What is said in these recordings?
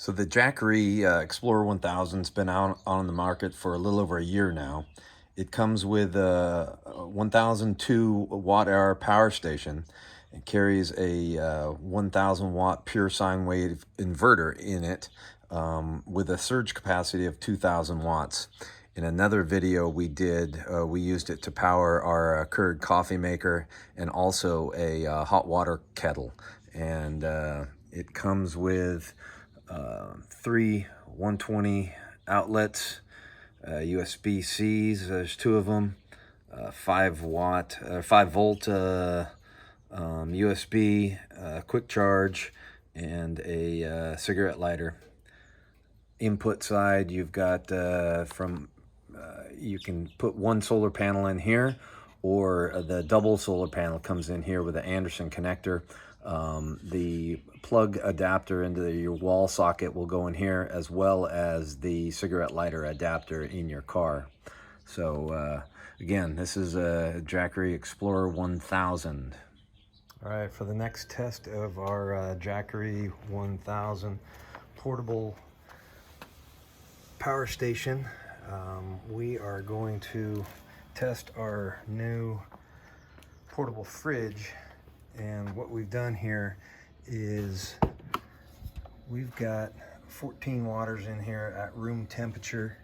So the Jackery Explorer 1000's been out on the market for a little over a year now. It comes with a 1002 watt-hour power station. It carries a 1000 watt pure sine wave inverter in it with a surge capacity of 2000 watts. In another video we did, we used it to power our Keurig coffee maker and also a hot water kettle. And it comes with three 120 outlets, USB-Cs, there's two of them, 5 volt USB, quick charge, and a cigarette lighter. Input side, you've got you can put one solar panel in here, or the double solar panel comes in here with an Anderson connector. The plug adapter into your wall socket will go in here, as well as the cigarette lighter adapter in your car. So again, this is a Jackery Explorer 1000. All right, for the next test of our Jackery 1000 portable power station, we are going to test our new portable fridge. And what we've done here is we've got 14 waters in here at room temperature,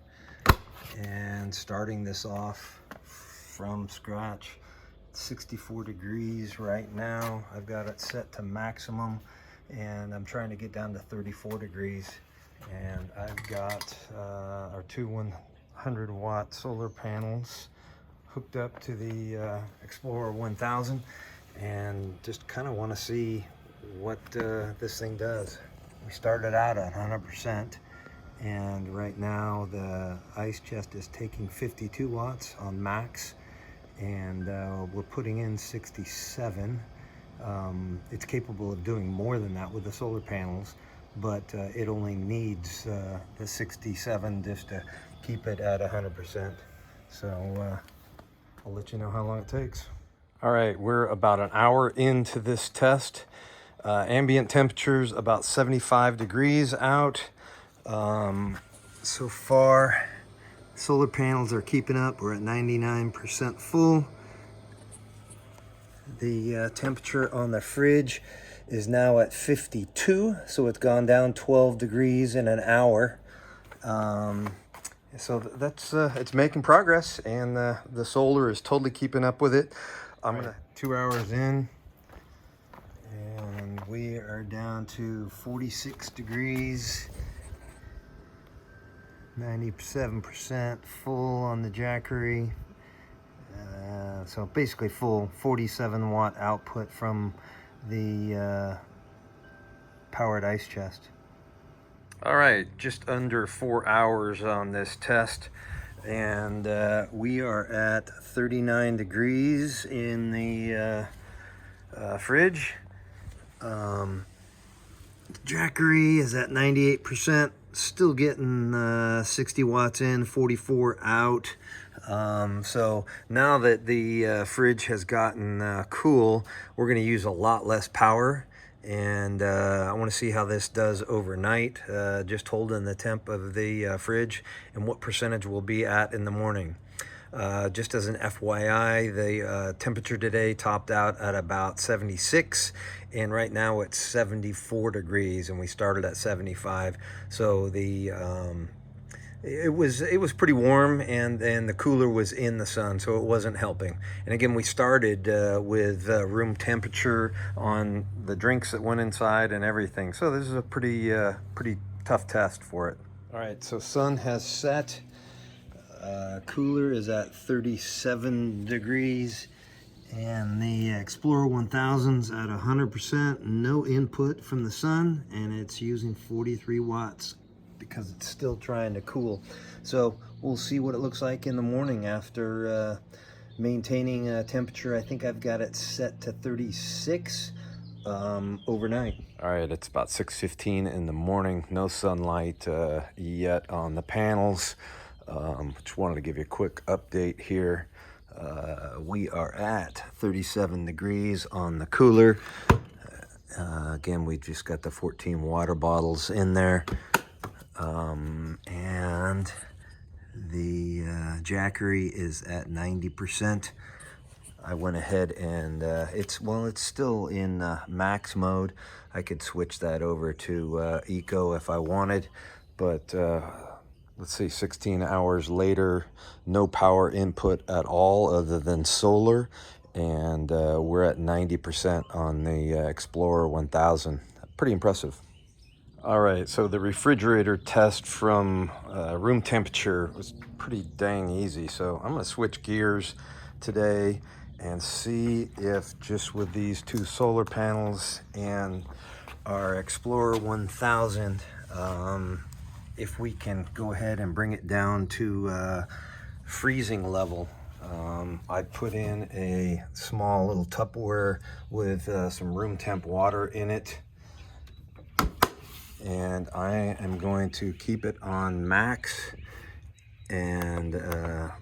and starting this off from scratch, 64 degrees right now. I've got it set to maximum, and I'm trying to get down to 34 degrees. And I've got our two 100 watt solar panels hooked up to the Explorer 1000, and just kind of want to see what this thing does. We started out at 100%, and right now the ice chest is taking 52 watts on max, and we're putting in 67. It's capable of doing more than that with the solar panels, but it only needs the 67 just to keep it at 100%. So I'll let you know how long it takes. All right, we're about an hour into this test. Ambient temperature's about 75 degrees out. So far, solar panels are keeping up. We're at 99% full. The temperature on the fridge is now at 52, so it's gone down 12 degrees in an hour. So that's it's making progress, and the solar is totally keeping up with it. I'm gonna 2 hours in, and we are down to 46 degrees, 97% full on the Jackery. So basically full 47 watt output from the powered ice chest. All right, just under 4 hours on this test, and we are at 39 degrees in the fridge. Jackery is at 98%, still getting 60 watts in, 44 out. So now that the fridge has gotten cool, we're going to use a lot less power. And I want to see how this does overnight, just holding the temp of the fridge, and what percentage we'll be at in the morning. Just as an FYI, the temperature today topped out at about 76, and right now it's 74 degrees, and we started at 75. So the it was pretty warm, and the cooler was in the sun, so it wasn't helping. And again, we started with room temperature on the drinks that went inside and everything. So this is a pretty tough test for it. All right, so sun has set. Cooler is at 37 degrees, and the Explorer 1000's at 100%, no input from the sun, and it's using 43 watts because it's still trying to cool. So we'll see what it looks like in the morning after maintaining temperature. I think I've got it set to 36 overnight. All right, it's about 6:15 in the morning. No sunlight yet on the panels. Just wanted to give you a quick update here. We are at 37 degrees on the cooler. Again, we just got the 14 water bottles in there. And the Jackery is at 90%. I went ahead and it's still in max mode. I could switch that over to eco if I wanted, but let's see, 16 hours later, no power input at all other than solar, and we're at 90% on the Explorer 1000. Pretty impressive. All right, so the refrigerator test from room temperature was pretty dang easy. So I'm gonna switch gears today and see if just with these two solar panels and our Explorer 1000, if we can go ahead and bring it down to freezing level. I put in a small little Tupperware with some room temp water in it, and I am going to keep it on max and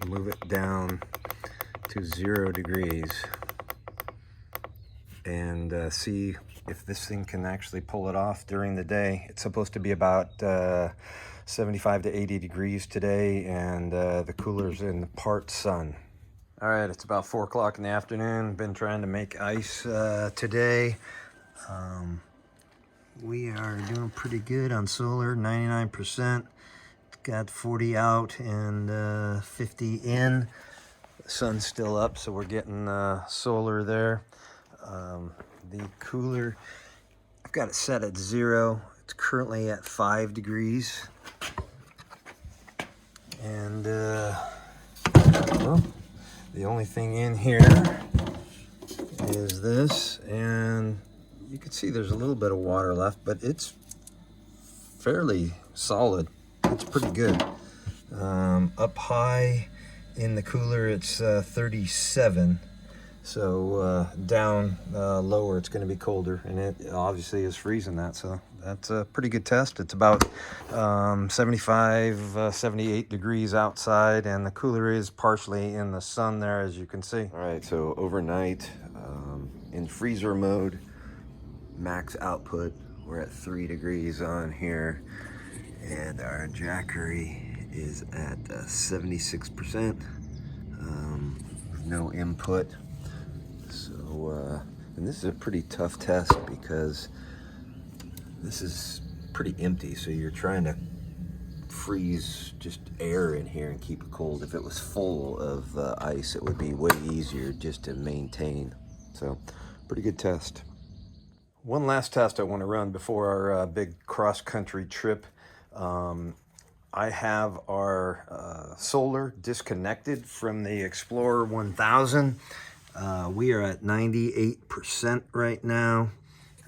move it down to 0 degrees and see if this thing can actually pull it off during the day. It's supposed to be about 75 to 80 degrees today, and the cooler's in part sun. All right, it's about 4 o'clock in the afternoon. Been trying to make ice today. We are doing pretty good on solar, 99%. Got 40 out and 50 in. The sun's still up, so we're getting solar there. The cooler, I've got it set at 0. It's currently at 5 degrees. And well, the only thing in here is this, and you can see there's a little bit of water left, but it's fairly solid. It's pretty good. Up high in the cooler, it's 37. So down lower, it's going to be colder, and it obviously is freezing that. So that's a pretty good test. It's about 75, 78 degrees outside, and the cooler is partially in the sun there, as you can see. All right, so overnight in freezer mode, max output, we're at 3 degrees on here, and our Jackery is at 76%, no input. So, and this is a pretty tough test because this is pretty empty, so you're trying to freeze just air in here and keep it cold. If it was full of ice, it would be way easier just to maintain. So, pretty good test. One last test I want to run before our big cross-country trip. I have our solar disconnected from the Explorer 1000. We are at 98% right now,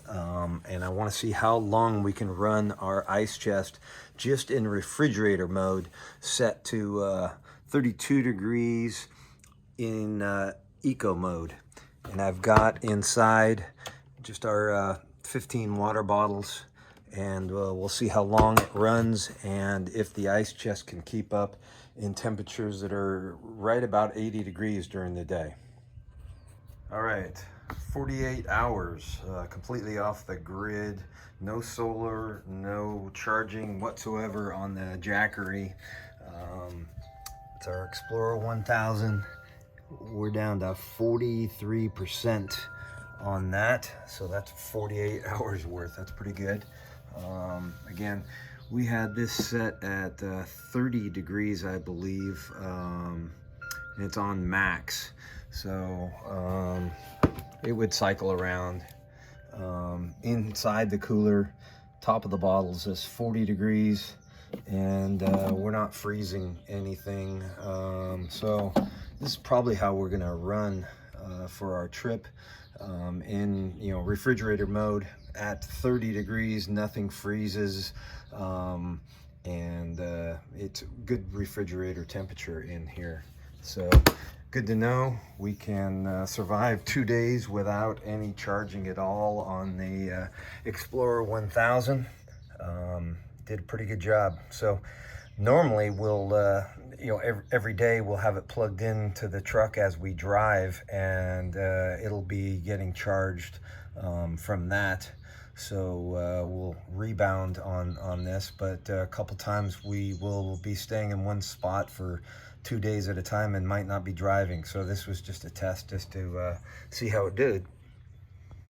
and I want to see how long we can run our ice chest just in refrigerator mode, set to 32 degrees in eco mode. And I've got inside just our 15 water bottles, and we'll see how long it runs and if the ice chest can keep up in temperatures that are right about 80 degrees during the day. All right, 48 hours, completely off the grid, no solar, no charging whatsoever on the Jackery. It's our Explorer 1000. We're down to 43% on that, so that's 48 hours worth. That's pretty good. Again, we had this set at 30 degrees, I believe, and it's on max. So it would cycle around. Inside the cooler, top of the bottles is 40 degrees, and we're not freezing anything. So this is probably how we're gonna run for our trip, in refrigerator mode at 30 degrees, nothing freezes, and it's good refrigerator temperature in here. So good to know. We can survive 2 days without any charging at all on the Explorer 1000. Did a pretty good job. So normally we'll every day we'll have it plugged into the truck as we drive, and it'll be getting charged from that. So we'll rebound on this, but a couple times we will be staying in one spot for 2 days at a time and might not be driving. So this was just a test just to see how it did.